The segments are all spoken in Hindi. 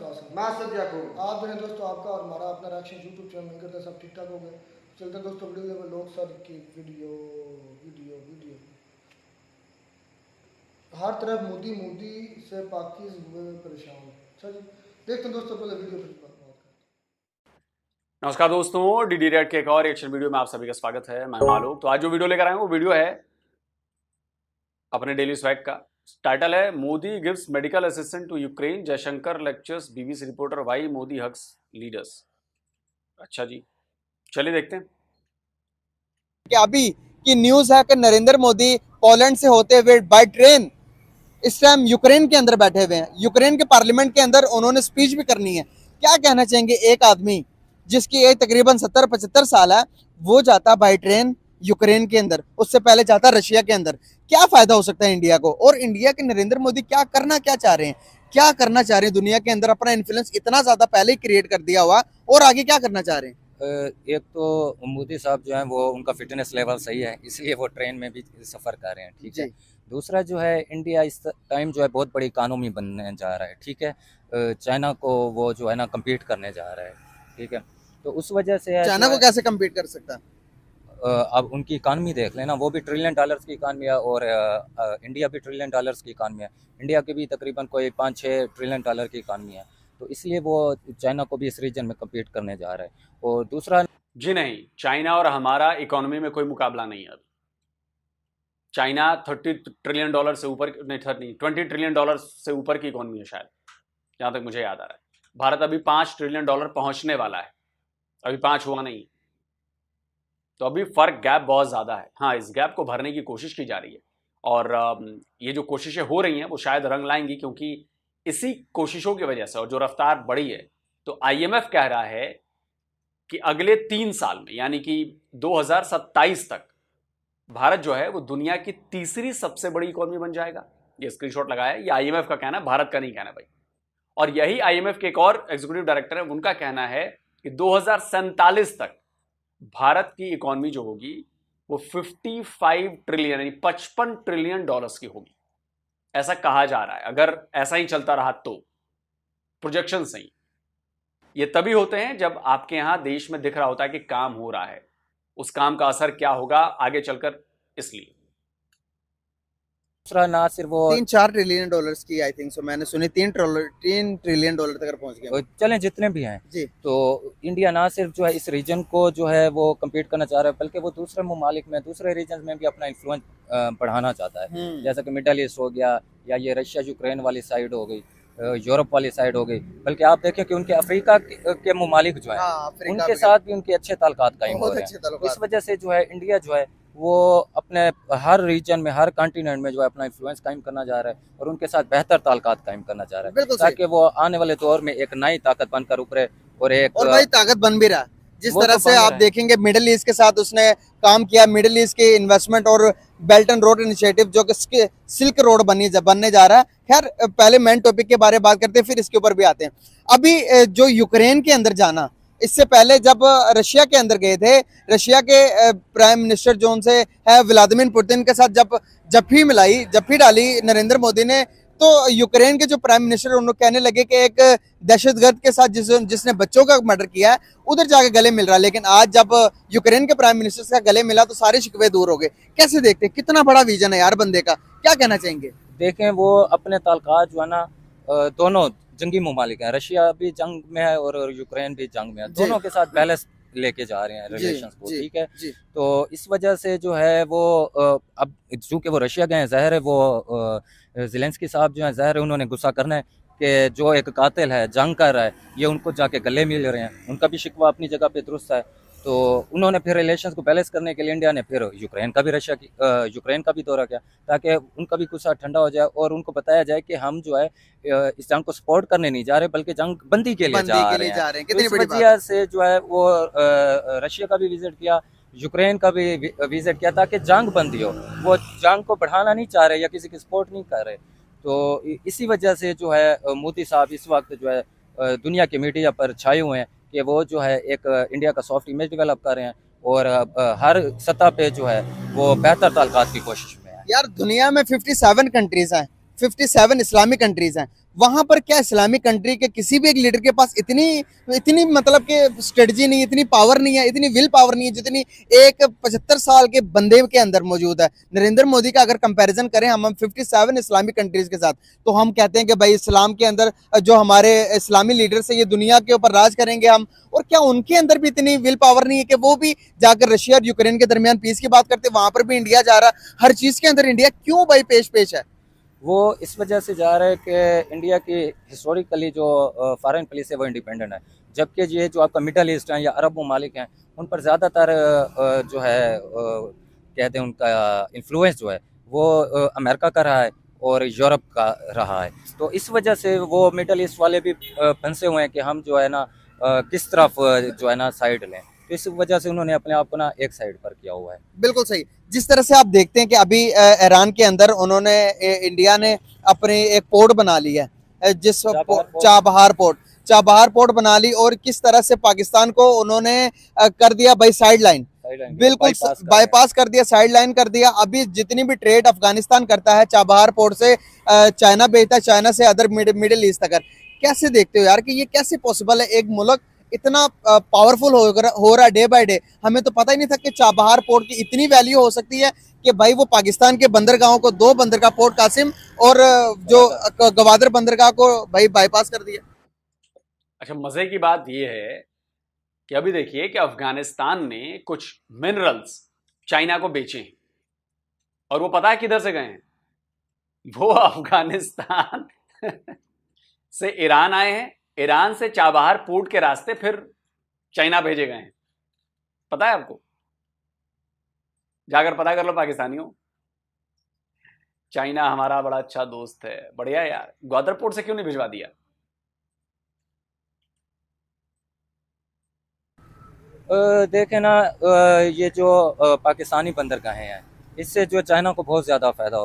विश्वास मैं सद याकूब। आप जो है दोस्तों आपका और हमारा अपना रिएक्शन यूट्यूब चैनल में करते हैं, सब ठीक ठाक हो गए। चलते हैं दोस्तों वीडियो में, लोग सर की वीडियो वीडियो वीडियो हर तरफ मोदी मोदी से पाकिज हुए परेशान। अच्छा जी, देखते हैं दोस्तों पहले वीडियो फिर बात करते हैं। नमस्कार दोस्तों, डीडी रेड के एक और रिएक्शन वीडियो में आप सभी का स्वागत है। मैं मालूम। तो आज जो वीडियो लेकर आए हैं वो वीडियो है अपने डेली स्वैग का। टाइटल है Modi gives medical assistant to Ukraine, Jaishankar lectures BBC reporter why Modi hugs leaders. अच्छा जी, चलिए देखते हैं। कि अभी की न्यूज है कि नरेंद्र मोदी पोलैंड से होते हुए बाय ट्रेन इस टाइम यूक्रेन के अंदर बैठे हुए हैं। यूक्रेन के पार्लियामेंट के अंदर उन्होंने स्पीच भी करनी है। क्या कहना चाहेंगे एक आदमी जिसकी एज तकरीबन 70-75 साल है, वो जाता बाय ट्रेन यूक्रेन के अंदर, उससे पहले जाता रशिया के अंदर। क्या फायदा हो सकता है इंडिया को, और इंडिया के नरेंद्र मोदी क्या चाह रहे हैं, क्या करना चाह रहे हैं दुनिया के अंदर? अपना इन्फ्लुएंस इतना ज्यादा पहले ही क्रिएट कर दिया हुआ, और आगे क्या करना चाह रहे हैं? एक तो मोदी साहब जो हैं वो उनका फिटनेस लेवल सही है, इसलिए वो ट्रेन में भी सफ़र कर रहे हैं। ठीक है। दूसरा जो है, इंडिया इस टाइम जो है बहुत बड़ी इकानमी बनने जा रहा है। ठीक है। चाइना को वो जो है ना कम्पीट करने जा रहा है। ठीक है। तो उस वजह से चाइना को कैसे कम्पीट कर सकता है? अब उनकी इकानमी देख लेना, वो भी $1 ट्रिलियन की इकानमी है, और इंडिया भी $1 ट्रिलियन की इकानमी है। इंडिया की भी तकरीबन कोई 5-6 ट्रिलियन डॉलर की इकानमी है, तो इसलिए वो चाइना को भी इस रीजन में कम्पीट करने जा रहा है। और दूसरा, जी नहीं, चाइना और हमारा इकोनॉमी में कोई मुकाबला नहीं है। चाइना $30 ट्रिलियन से ऊपर, नहीं $20 ट्रिलियन से ऊपर की इकोनॉमी है शायद, जहां तक मुझे याद आ रहा है। भारत अभी $5 ट्रिलियन पहुंचने वाला है, अभी 5 हुआ नहीं। तो अभी फर्क, गैप बहुत ज्यादा है। हाँ, इस गैप को भरने की कोशिश की जा रही है, और ये जो कोशिशें हो रही हैं वो शायद रंग लाएंगी, क्योंकि इसी कोशिशों की वजह से और जो रफ्तार बढ़ी है, तो IMF कह रहा है कि अगले 3 साल में, यानी कि 2027 तक, भारत जो है वो दुनिया की तीसरी सबसे बड़ी इकोनॉमी बन जाएगा। ये स्क्रीनशॉट लगाया है, ये IMF का कहना है, भारत का नहीं कहना भाई। और यही IMF के एक और एग्जीक्यूटिव डायरेक्टर है, उनका कहना है कि 2047 तक भारत की इकोनॉमी जो होगी वो 55 ट्रिलियन यानी $55 ट्रिलियन की होगी, ऐसा कहा जा रहा है। अगर ऐसा ही चलता रहा तो प्रोजेक्शन सही, ये तभी होते हैं जब आपके यहां देश में दिख रहा होता है कि काम हो रहा है। उस काम का असर क्या होगा आगे चलकर, इसलिए दूसरा ना सिर्फ वो $3-4 ट्रिलियन की, आई थिंक सो मैंने सुनी, $3 ट्रिलियन तक पहुंच गया। चलें जितने भी हैं जी, तो इंडिया ना सिर्फ जो है इस रीजन को जो है वो कम्पीट करना चाह रहा है, बल्कि वो दूसरे ममालिक में, दूसरे रीजन में भी अपना इन्फ्लुएंस बढ़ाना चाहता है। जैसा कि मिडल ईस्ट हो गया, या ये रशिया यूक्रेन वाली साइड हो गई, यूरोप वाली साइड हो गई, बल्कि आप देखें कि उनके अफ्रीका के ममालिक जो है उनके साथ भी उनके अच्छे ताल्लुकात कायम हो रहे हैं। इस वजह से जो है इंडिया जो है वो अपने हर रीजन में, हर कॉन्टिनेंट में जो है अपना इन्फ्लुएंस कायम करना जा रहा है, और उनके साथ बेहतर ताल्लुकात कायम करना जा रहा है, ताकि वो आने वाले दौर में एक नई ताकत बनकर उभरे। और वही ताकत बन भी रहा। जिस तरह से आप देखेंगे मिडिल ईस्ट के साथ उसने काम किया, मिडिल ईस्ट के इन्वेस्टमेंट और बेल्ट एंड रोड इनिशिएटिव जो कि सिल्क रोड बनने जा रहा है। खैर, पहले मेन टॉपिक के बारे में बात करते हैं, फिर इसके ऊपर भी आते हैं। अभी जो यूक्रेन के अंदर जाना, इससे पहले जब रशिया के अंदर गए थे, रशिया के प्राइम मिनिस्टर जो उनसे है व्लादिमीर पुतिन के साथ जब जफ्फी डाली नरेंद्र मोदी ने, तो यूक्रेन के जो प्राइम मिनिस्टर उन्होंने कहने लगे कि एक दहशतगर्द के साथ जिसने बच्चों का मर्डर किया है उधर जाके गले मिल रहा है। लेकिन आज जब यूक्रेन के प्राइम मिनिस्टर का गले मिला तो सारे शिकवे दूर हो गए। कैसे देखते हैं, कितना बड़ा विजन है यार बंदे का, क्या कहना चाहेंगे? देखें, वो अपने ताल्लुकात जो है ना, दोनों जंगी ममालिक हैं, रशिया भी जंग में है और यूक्रेन भी जंग में है, दोनों के साथ बैलेंस लेके जा रहे हैं रिलेशंस को। ठीक है। तो इस वजह से जो है वो अब चूंकि वो रशिया गए हैं, ज़ाहिर है वो ज़ेलेंस्की साहब जो है, ज़ाहिर है उन्होंने गुस्सा करना है कि जो एक कातिल है, जंग कर रहा है, ये उनको जाके गले मिल रहे हैं। उनका भी शिकवा अपनी जगह पे दुरुस्त है, तो उन्होंने फिर रिलेशंस को बैलेंस करने के लिए इंडिया ने फिर यूक्रेन का भी दौरा किया, ताकि उनका भी गुस्सा ठंडा हो जाए और उनको बताया जाए कि हम जो है इस जंग को सपोर्ट करने नहीं जा रहे, बल्कि जंग बंदी के लिए जा रहे हैं। तो इस वजह से जो है वो रशिया का भी विजिट किया, यूक्रेन का भी विजिट किया, ताकि जंग बंदी हो। वो जंग को बढ़ाना नहीं चाह रहे या किसी की सपोर्ट नहीं कर रहे। तो इसी वजह से जो है मोदी साहब इस वक्त जो है दुनिया के मीडिया पर छाए हुए हैं कि वो जो है एक इंडिया का सॉफ्ट इमेज डेवलप कर रहे हैं, और हर सतह पे जो है वो बेहतर ताल्लुकात की कोशिश में है। यार दुनिया में 57 कंट्रीज हैं, 57 इस्लामिक कंट्रीज हैं, वहां पर क्या इस्लामिक कंट्री के किसी भी एक लीडर के पास इतनी मतलब कि स्ट्रेटजी नहीं, इतनी पावर नहीं है, इतनी विल पावर नहीं है जितनी एक 75 साल के बंदे के अंदर मौजूद है। नरेंद्र मोदी का अगर कंपैरिजन करें हम 57 इस्लामिक कंट्रीज के साथ, तो हम कहते हैं कि भाई इस्लाम के अंदर जो हमारे इस्लामी लीडर्स है ये दुनिया के ऊपर राज करेंगे हम, और क्या उनके अंदर भी इतनी विल पावर नहीं है कि वो भी जाकर रशिया और यूक्रेन के दरमियान पीस की बात करते, वहां पर भी इंडिया जा रहा, हर चीज के अंदर इंडिया क्यों भाई पेश है? वो इस वजह से जा रहा है कि इंडिया की हिस्टोरिकली जो फॉरेन पॉलिसी है वो इंडिपेंडेंट है, जबकि ये जो आपका मिडल ईस्ट है या अरब ममालिक हैं उन पर ज़्यादातर जो है कहते हैं उनका इन्फ्लुएंस जो है वो अमेरिका का रहा है और यूरोप का रहा है। तो इस वजह से वो मिडल ईस्ट वाले भी फंसे हुए हैं कि हम जो है ना किस तरफ जो है ना साइड लें, तो इस वजह से उन्होंने अपने आप को ना एक साइड पर किया हुआ है। बिल्कुल सही। जिस तरह से आप देखते हैं कि अभी ईरान के अंदर उन्होंने इंडिया ने अपने एक पोर्ट बना लिया है, जिस चाबहार पोर्ट बना ली, और किस तरह से पाकिस्तान को उन्होंने कर दिया भाई साइड लाइन, बिल्कुल बाईपास कर दिया, साइड लाइन कर दिया। अभी जितनी भी ट्रेड अफगानिस्तान करता है चाबहार पोर्ट से चाइना भेजता है, चाइना से अदर मिडिल ईस्ट तक। कैसे देखते हो यार कि ये कैसे पॉसिबल है? एक मुल्क इतना पावरफुल हो रहा डे बाय डे, हमें तो पता ही नहीं था कि चाबहार पोर्ट की इतनी वैल्यू हो सकती है कि भाई वो पाकिस्तान के बंदरगाहों को, 2 बंदरगाह पोर्ट कासिम और जो गवादर बंदरगाह को भाई बाईपास कर दिया। अच्छा, मजे की बात यह है कि अभी देखिए कि अफगानिस्तान ने कुछ मिनरल्स चाइना को बेचे हैं, और वो पता है किधर से गए हैं? वो अफगानिस्तान से ईरान आए हैं, ईरान से चाबहार पोर्ट के रास्ते फिर चाइना भेजे गए हैं। पता है आपको? जाकर पता कर लो पाकिस्तानियों। चाइना हमारा बड़ा अच्छा दोस्त है, बढ़िया यार, ग्वादर पोर्ट से क्यों नहीं भिजवा दिया? देखें ना, ये जो पाकिस्तानी बंदरगाहें हैं इससे जो चाइना को बहुत ज़्यादा फ़ायदा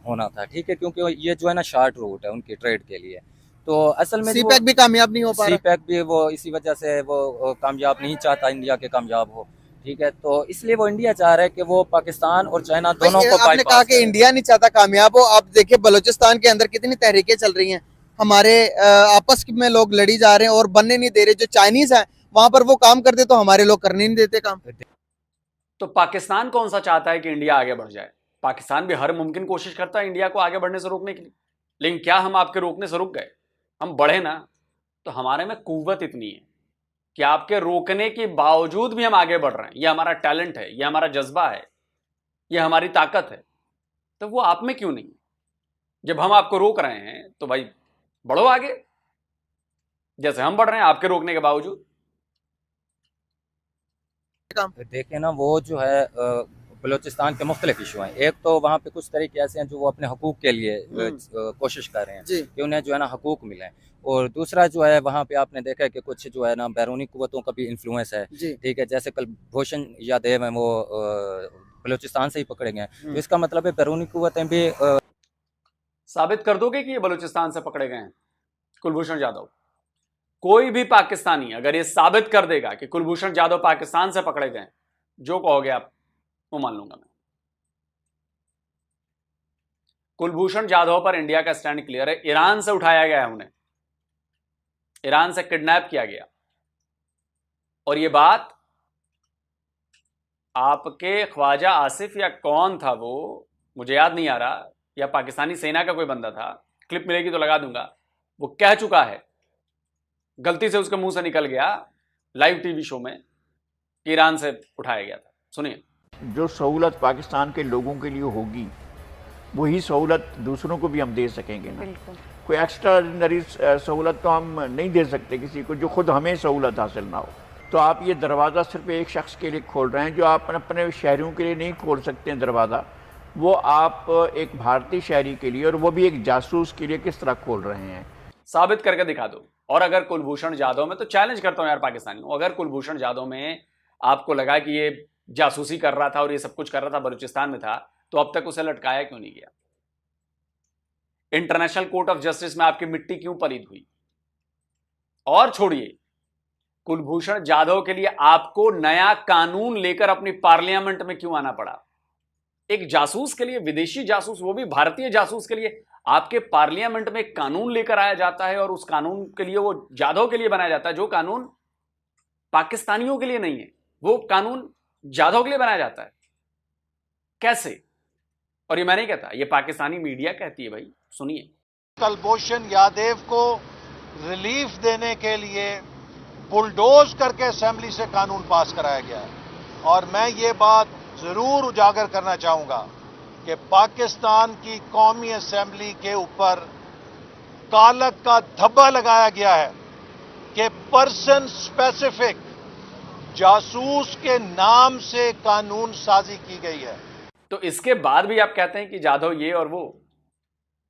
होना था, ठीक है, क्योंकि ये जो है ना शार्ट रूट है उनकी ट्रेड के लिए। तो असल में सीपैक भी कामयाब नहीं हो पा रहा, सीपैक भी वो इसी वजह से वो कामयाब नहीं चाहता इंडिया के कामयाब हो, ठीक है, तो इसलिए वो इंडिया चाह रहा है कि वो पाकिस्तान और चाइना दोनों को आपने कहा कि इंडिया नहीं चाहता कामयाब हो। आप देखिए बलूचिस्तान के अंदर कितनी तहरीकें चल रही हैं, हमारे आपस में लोग लड़ी जा रहे हैं और बनने नहीं दे रहे। जो चाइनीज हैं वहां पर वो काम करते तो हमारे लोग करने नहीं देते काम। तो पाकिस्तान कौन सा चाहता है कि इंडिया आगे बढ़ जाए? पाकिस्तान भी हर मुमकिन कोशिश करता है इंडिया को आगे बढ़ने से रोकने के लिए, लेकिन क्या हम आपके रोकने से रुक गए? हम बढ़े ना, तो हमारे में कुव्वत इतनी है कि आपके रोकने के बावजूद भी हम आगे बढ़ रहे हैं। ये हमारा टैलेंट है, ये हमारा जज्बा है, ये हमारी ताकत है। तो वो आप में क्यों नहीं? जब हम आपको रोक रहे हैं तो भाई बढ़ो आगे, जैसे हम बढ़ रहे हैं आपके रोकने के बावजूद। देखें ना, वो जो है बलूचिस्तान के मुख्तलिफ इशू हैं। एक तो वहाँ पे कुछ तरीके ऐसे हैं जो वो अपने हकूक़ के लिए कोशिश कर रहे हैं कि उन्हें जो है ना हकूक़ मिलें, और दूसरा जो है वहाँ पे आपने देखा है कि कुछ जो है ना बैरूनी कुव्वतों का भी इन्फ्लुएंस है, ठीक है, जैसे कुलभूषण यादव हैं वो बलूचिस्तान से ही पकड़े गए, तो इसका मतलब है बैरूनी कुव्वतें भी साबित कर दोगे कि ये बलूचिस्तान से पकड़े गए हैं कुलभूषण जाधव? कोई भी पाकिस्तानी अगर ये साबित कर देगा कि कुलभूषण जाधव पाकिस्तान से पकड़े गए, जो कहोगे आप वो मान लूंगा मैं। कुलभूषण जाधव पर इंडिया का स्टैंड क्लियर है। ईरान से उठाया गया है उन्हें, ईरान से किडनैप किया गया, और ये बात आपके ख्वाजा आसिफ या कौन था वो, मुझे याद नहीं आ रहा, या पाकिस्तानी सेना का कोई बंदा था, क्लिप मिलेगी तो लगा दूंगा, वो कह चुका है, गलती से उसके मुंह से निकल गया लाइव टीवी शो में कि ईरान से उठाया गया था। सुनिए। जो सहूलत पाकिस्तान के लोगों के लिए होगी वही सहूलत दूसरों को भी हम दे सकेंगे ना। कोई एक्स्ट्राऑर्डिनरी सहूलत तो हम नहीं दे सकते किसी को जो खुद हमें सहूलत हासिल ना हो। तो आप ये दरवाज़ा सिर्फ एक शख्स के लिए खोल रहे हैं, जो आप अपने शहरियों के लिए नहीं खोल सकते हैं दरवाज़ा, वो आप एक भारतीय शहरी के लिए और वो भी एक जासूस के लिए किस तरह खोल रहे हैं। साबित करके दिखा दो। और अगर कुलभूषण जाधव में, तो चैलेंज करता हूं यार पाकिस्तानियों, अगर कुलभूषण जाधव में आपको लगा कि ये जासूसी कर रहा था और ये सब कुछ कर रहा था, बलूचिस्तान में था, तो अब तक उसे लटकाया क्यों नहीं गया? इंटरनेशनल कोर्ट ऑफ जस्टिस में आपकी मिट्टी क्यों पलीद हुई? और छोड़िए, कुलभूषण जाधव के लिए आपको नया कानून लेकर अपनी पार्लियामेंट में क्यों आना पड़ा? एक जासूस के लिए, विदेशी जासूस, वो भी भारतीय जासूस के लिए आपके पार्लियामेंट में एक कानून लेकर आया जाता है और उस कानून के लिए वो जाधव के लिए बनाया जाता है, जो कानून पाकिस्तानियों के लिए नहीं है, वो कानून जाधव के लिए बनाया जाता है। कैसे? और ये मैं नहीं कहता, ये पाकिस्तानी मीडिया कहती है। भाई सुनिए। कुलभूषण यादव को रिलीफ देने के लिए बुलडोज करके असेंबली से कानून पास कराया गया है। और मैं ये बात जरूर उजागर करना चाहूंगा कि पाकिस्तान की कौमी असेंबली के ऊपर कालक का धब्बा लगाया गया है कि पर्सन स्पेसिफिक जासूस के नाम से कानून साजी की गई है। तो इसके बाद भी आप कहते हैं कि जाधव ये और वो,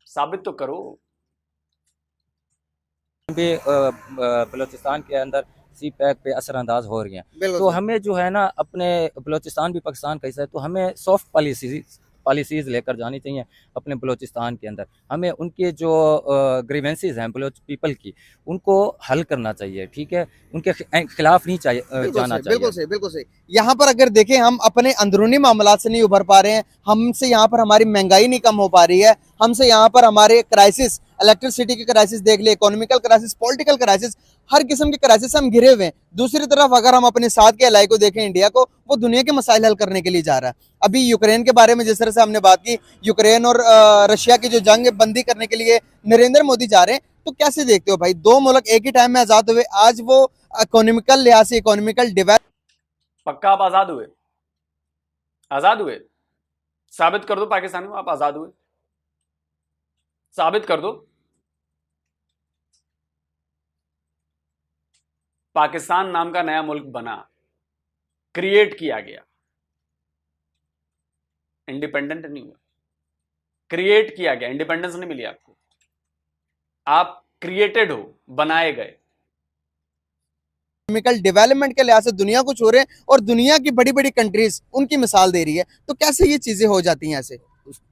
साबित तो करो। भी बलूचिस्तान के अंदर सी पैक पे असरअंदाज हो रही हैं, तो हमें जो है ना अपने बलूचिस्तान भी पाकिस्तान का हिस्सा है, तो हमें सॉफ्ट पॉलिसीज़ लेकर जानी चाहिए अपने बलूचिस्तान के अंदर। हमें उनके जो ग्रीवेंसेस हैं बलूच पीपल की, उनको हल करना चाहिए, ठीक है, उनके खिलाफ नहीं चाहिए जाना चाहिए। बिल्कुल सही, बिल्कुल सही। यहाँ पर अगर देखें, हम अपने अंदरूनी मामलात से नहीं उभर पा रहे हैं, हमसे यहाँ पर हमारी महंगाई नहीं कम हो पा रही है, हमसे यहाँ पर हमारे क्राइसिस, इलेक्ट्रिसिटी की क्राइसिस देख ले, इकोनॉमिकल क्राइसिस, पॉलिटिकल क्राइसिस, हर किस्म के क्राइसिस हम घिरे हुए हैं। दूसरी तरफ अगर हम अपने साथ के अलाई को देखें, इंडिया को, वो दुनिया के मसाइल हल करने के लिए जा रहा है। अभी यूक्रेन के बारे में जिस तरह से हमने बात की, यूक्रेन और रशिया की जो जंग बंदी करने के लिए नरेंद्र मोदी जा रहे हैं, तो कैसे देखते हो भाई? दो मुल्क एक ही टाइम में आजाद हुए, आज वो इकोनॉमिकल लिहाज से, इकोनॉमिकल डिवेलप। पक्का आप आजाद हुए? आजाद हुए? साबित कर दो पाकिस्तानियों आप आजाद हुए, साबित कर दो। पाकिस्तान नाम का नया मुल्क बना, क्रिएट किया गया, इंडिपेंडेंट नहीं हुआ, क्रिएट किया गया। इंडिपेंडेंस नहीं मिली आपको, आप क्रिएटेड हो, बनाए गए। इकोनॉमिकल डेवलपमेंट के लिहाज से दुनिया को छोड़ रहे हैं और दुनिया की बड़ी बड़ी कंट्रीज उनकी मिसाल दे रही है, तो कैसे ये चीजें हो जाती हैं ऐसे?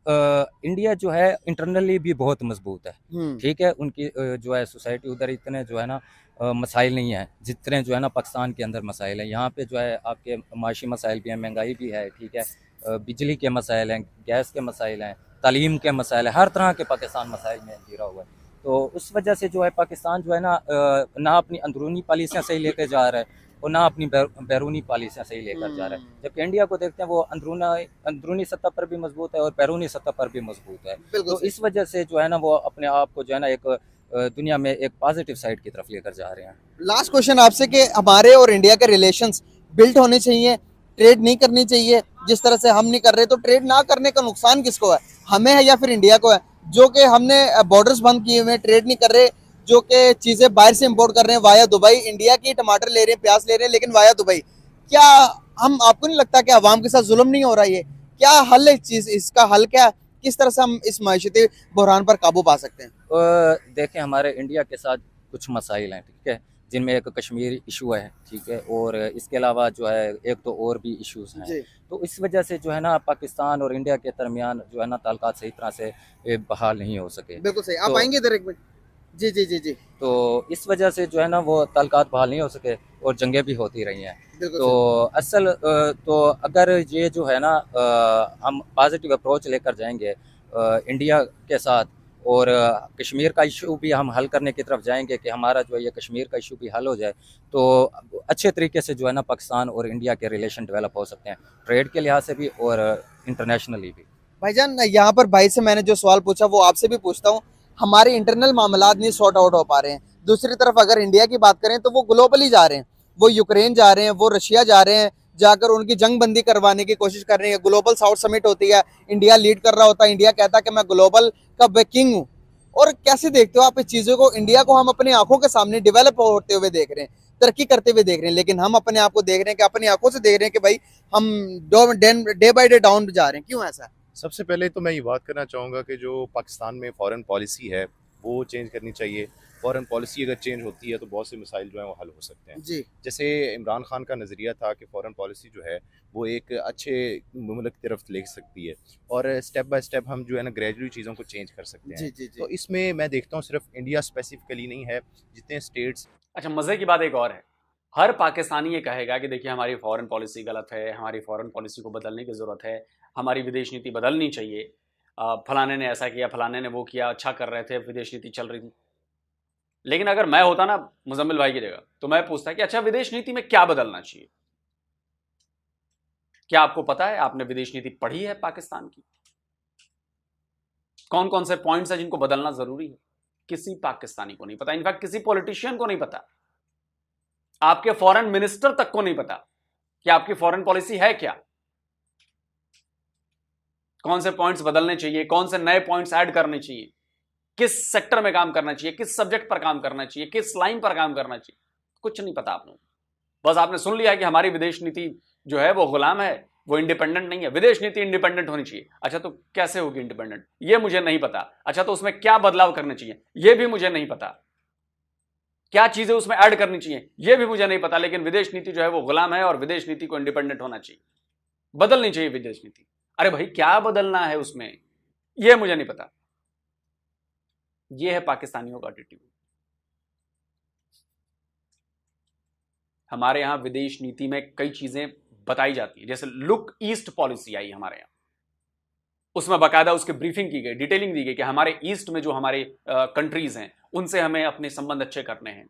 इंडिया जो है इंटरनली भी बहुत मजबूत है, ठीक है, उनकी जो है सोसाइटी उधर इतने जो है ना मसाइल नहीं है जितने जो है ना पाकिस्तान के अंदर मसाइल हैं। यहाँ पे जो है आपके माशी मसाइल भी हैं, महंगाई भी है, ठीक है, बिजली के मसाइल हैं, गैस के मसाइल हैं, तालीम के मसाइल हैं, हर तरह के पाकिस्तान मसाइल में घिरा हुआ है। तो उस वजह से जो है पाकिस्तान जो है ना अपनी अंदरूनी पॉलिसियाँ सही लेकर जा रहा है और ना अपनी बैरूनी पॉलिसियाँ सही लेकर जा रहा है। जबकि इंडिया को देखते हैं वो अंदरूनी सतह पर भी मजबूत है और बैरूनी सतह पर भी मजबूत है। तो इस वजह से जो है ना वो अपने आप को जो है ना एक दुनिया में एक पॉजिटिव साइड की तरफ लेकर जा रहे हैं। लास्ट क्वेश्चन आपसे कि हमारे और इंडिया के रिलेशंस बिल्ड होने चाहिए, ट्रेड नहीं करनी चाहिए जिस तरह से हम नहीं कर रहे, तो ट्रेड ना करने का नुकसान किसको है, हमें है या फिर इंडिया को है? जो कि हमने बॉर्डर्स बंद किए हुए, ट्रेड नहीं कर रहे, जो कि चीजें बाहर से इंपोर्ट कर रहे हैं वाया दुबई, इंडिया की टमाटर ले रहे हैं, प्याज ले रहे हैं, लेकिन वाया दुबई। क्या हम, आपको नहीं लगता कि अवाम के साथ जुल्म नहीं हो रहा? ये क्या हल है चीज, इसका हल क्या, किस तरह से हम इस मायशती बहरान पर काबू पा सकते हैं? देखें, हमारे इंडिया के साथ कुछ मसाइल हैं, ठीक है, जिनमें एक कश्मीर इशू है, ठीक है, और इसके अलावा जो है एक तो और भी इश्यूज हैं। तो इस वजह से जो है ना पाकिस्तान और इंडिया के दरमियान जो है ना ताल्लुकात सही तरह से बहाल नहीं हो सके। बिल्कुल सही, आप आएंगे इधर एक मिनट? जी जी जी जी। तो इस वजह से जो है ना वो ताल्लुकात बहाल नहीं हो सके और जंगें भी होती रही हैं। तो असल तो अगर ये जो है ना हम पॉजिटिव अप्रोच लेकर जाएंगे इंडिया के साथ और कश्मीर का इशू भी हम हल करने की तरफ जाएंगे कि हमारा जो है ये कश्मीर का इशू भी हल हो जाए, तो अच्छे तरीके से जो है ना पाकिस्तान और इंडिया के रिलेशन डेवलप हो सकते हैं, ट्रेड के लिहाज से भी और इंटरनेशनली भी। भाईजान, यहाँ पर भाई से मैंने जो सवाल पूछा वो आपसे भी पूछता हूँ। हमारे इंटरनल मामलात नहीं सॉर्ट आउट हो पा रहे हैं। दूसरी तरफ अगर इंडिया की बात करें तो वो ग्लोबली जा रहे हैं, वो यूक्रेन जा रहे हैं, वो रशिया जा रहे हैं, जाकर उनकी जंग बंदी करवाने की कोशिश कर रहे हैं। ग्लोबल साउथ समिट होती है, इंडिया लीड कर रहा होता है, इंडिया कहता है कि मैं ग्लोबल का किंग हूँ। और कैसे देखते हो आप इस चीज़ों को? इंडिया को हम अपनी आंखों के सामने डेवलप होते हुए देख रहे हैं, तरक्की करते हुए देख रहे हैं, लेकिन हम अपने आप को देख रहे हैं कि अपनी आंखों से देख रहे हैं कि भाई हम डे बाई डे डाउन जा रहे हैं। क्यों ऐसा? सबसे पहले तो मैं ये बात करना चाहूँगा कि जो पाकिस्तान में फॉरेन पॉलिसी है वो चेंज करनी चाहिए। फॉरेन पॉलिसी अगर चेंज होती है तो बहुत से मसाइल जो हैं वो हल हो सकते हैं जी। जैसे इमरान खान का नज़रिया था कि फॉरेन पॉलिसी जो है वो एक अच्छे मुल्क की तरफ ले सकती है और स्टेप बाय स्टेप हम जो है ना ग्रेजुअली चीज़ों को चेंज कर सकते हैं। जी, जी, जी। तो इसमें मैं देखता हूँ सिर्फ इंडिया स्पेसिफिकली नहीं है, जितने स्टेट्स। अच्छा, मज़े की बात एक और है, हर पाकिस्तानी ये कहेगा कि देखिए हमारी फॉरेन पॉलिसी गलत है, हमारी फॉरेन पॉलिसी को बदलने की ज़रूरत है, हमारी विदेश नीति बदलनी चाहिए। फलाने ने ऐसा किया, फलाने ने वो किया, अच्छा कर रहे थे, विदेश नीति चल रही थी। लेकिन अगर मैं होता ना मुजम्मिल भाई की जगह, तो मैं पूछता कि अच्छा विदेश नीति में क्या बदलना चाहिए। क्या आपको पता है, आपने विदेश नीति पढ़ी है पाकिस्तान की? कौन कौन से पॉइंट्स हैं जिनको बदलना जरूरी है? किसी पाकिस्तानी को नहीं पता, इनफैक्ट किसी पॉलिटिशियन को नहीं पता, आपके फॉरेन मिनिस्टर तक को नहीं पता कि आपकी फॉरेन पॉलिसी है क्या, कौन से पॉइंट्स बदलने चाहिए, कौन से नए पॉइंट्स ऐड करने चाहिए, किस सेक्टर में काम करना चाहिए, किस सब्जेक्ट पर काम करना चाहिए, किस लाइन पर काम करना चाहिए, कुछ नहीं पता आप लोगों को। बस आपने सुन लिया कि हमारी विदेश नीति जो है वो गुलाम है, वो इंडिपेंडेंट नहीं है। विदेश नीति इंडिपेंडेंट होनी चाहिए। अच्छा तो कैसे होगी इंडिपेंडेंट, ये मुझे नहीं पता। अच्छा तो उसमें क्या बदलाव करने चाहिए, ये भी मुझे नहीं पता। क्या चीजें उसमें ऐड करनी चाहिए, ये भी मुझे नहीं पता। लेकिन विदेश नीति जो है वो गुलाम है और विदेश नीति को इंडिपेंडेंट होना चाहिए, बदलनी चाहिए विदेश नीति। अरे भाई क्या बदलना है उसमें, ये मुझे नहीं पता। ये है पाकिस्तानियों का एटीट्यूड। हमारे यहां विदेश नीति में कई चीजें बताई जाती है, जैसे लुक ईस्ट पॉलिसी आई हमारे यहां, उसमें बाकायदा उसकी ब्रीफिंग की गई, डिटेलिंग दी गई कि हमारे ईस्ट में जो हमारे कंट्रीज हैं उनसे हमें अपने संबंध अच्छे करने हैं,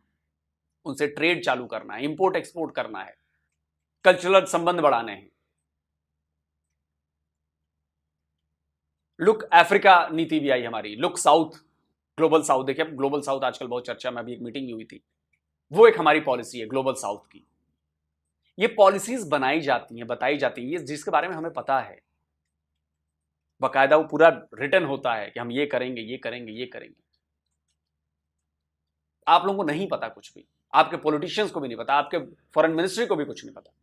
उनसे ट्रेड चालू करना है, इंपोर्ट एक्सपोर्ट करना है, कल्चरल संबंध बढ़ाने हैं। लुक अफ्रीका नीति भी आई हमारी, लुक साउथ, ग्लोबल साउथ। देखिए ग्लोबल साउथ आजकल बहुत चर्चा में, अभी एक मीटिंग हुई थी, वो एक हमारी पॉलिसी है ग्लोबल साउथ की। ये पॉलिसीज बनाई जाती हैं, बताई जाती हैं, जिसके बारे में हमें पता है, बाकायदा वो पूरा रिटर्न होता है कि हम ये करेंगे, ये करेंगे, ये करेंगे। आप लोगों को नहीं पता कुछ भी, आपके पॉलिटिशियंस को भी नहीं पता, आपके फॉरेन मिनिस्ट्री को भी कुछ नहीं पता।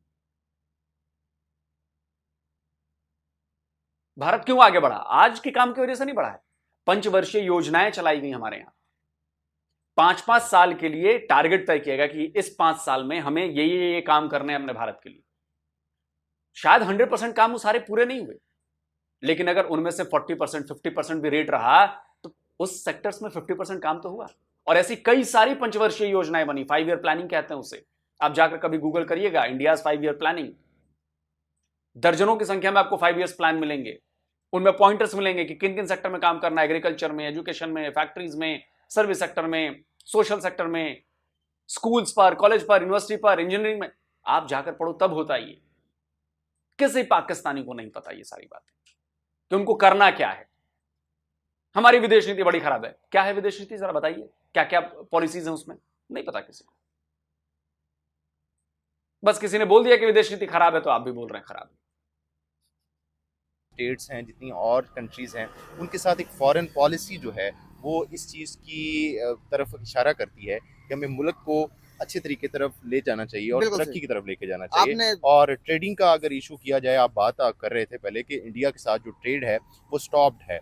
भारत क्यों आगे बढ़ा? आज के काम की वजह से नहीं बढ़ा है। पंचवर्षीय योजनाएं चलाई गई हमारे यहां, 5-5 साल के लिए टारगेट तय किया गया कि इस 5 साल में हमें ये काम करने हैं अपने भारत के लिए। शायद 100% काम वो सारे पूरे नहीं हुए, लेकिन अगर उनमें से 40%, 50% भी रेट रहा तो उस सेक्टर्स में 50% काम तो हुआ। और ऐसी कई सारी पंचवर्षीय योजनाएं बनी, 5 ईयर प्लानिंग कहते हैं उसे। आप जाकर कभी गूगल करिएगा, इंडियाज 5 ईयर प्लानिंग, दर्जनों की संख्या में आपको 5 ईयर्स प्लान मिलेंगे। उनमें पॉइंटर्स मिलेंगे कि किन किन सेक्टर में काम करना है, एग्रीकल्चर में, एजुकेशन में, फैक्ट्रीज में, सर्विस सेक्टर में, सोशल सेक्टर में, स्कूल्स पर, कॉलेज पर, यूनिवर्सिटी पर, इंजीनियरिंग में। आप जाकर पढ़ो तब होता है ये। किसी पाकिस्तानी को नहीं पता ये सारी बातें कि उनको करना क्या है। हमारी विदेश नीति बड़ी खराब है। क्या है विदेश नीति, जरा बताइए, क्या क्या पॉलिसीज हैं उसमें? नहीं पता किसी को। बस किसी ने बोल दिया कि विदेश नीति खराब है तो आप भी बोल रहे हैं खराब है। स्टेट्स हैं, जितनी और कंट्रीज़ हैं, उनके साथ एक फॉरेन पॉलिसी जो है वो इस चीज़ की तरफ इशारा करती है कि हमें मुल्क को अच्छे तरीके तरफ ले जाना चाहिए और तरक्की की तरफ लेके जाना चाहिए। और ट्रेडिंग का अगर इशू किया जाए, आप बात कर रहे थे पहले कि इंडिया के साथ जो ट्रेड है वो स्टॉप्ड है,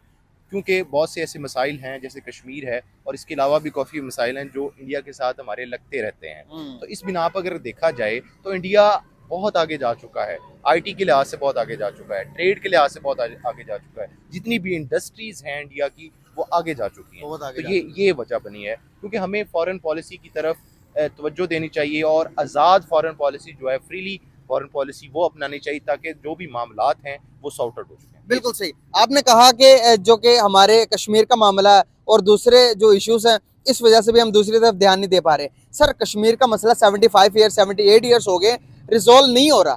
क्योंकि बहुत से ऐसे मसाइल हैं जैसे कश्मीर है और इसके अलावा भी काफ़ी मसाइल हैं जो इंडिया के साथ हमारे लगते रहते हैं। तो इस बिना पर अगर देखा जाए तो इंडिया बहुत आगे जा चुका है, आईटी के लिहाज से बहुत आगे जा चुका है, ट्रेड के लिहाज से बहुत आगे जा चुका है, जितनी भी इंडस्ट्रीज हैं इंडिया की वो आगे जा चुकी हैं। तो ये वजह बनी है, क्योंकि हमें फॉरेन पॉलिसी की तरफ तवज्जो देनी चाहिए और आज़ाद फॉरेन पॉलिसी जो है, फ्रीली फॉरेन पॉलिसी वो अपनानी चाहिए, ताकि जो भी मामलात हैं वो सॉर्ट आउट हो चुके हैं। बिल्कुल सही आपने कहा कि जो कि हमारे कश्मीर का मामला है और दूसरे जो इश्यूज हैं, इस वजह से भी हम दूसरी तरफ ध्यान नहीं दे पा रहे। सर कश्मीर का मसला 75 ईयर 78 ईयर्स हो गए, रिजॉल्व नहीं हो रहा,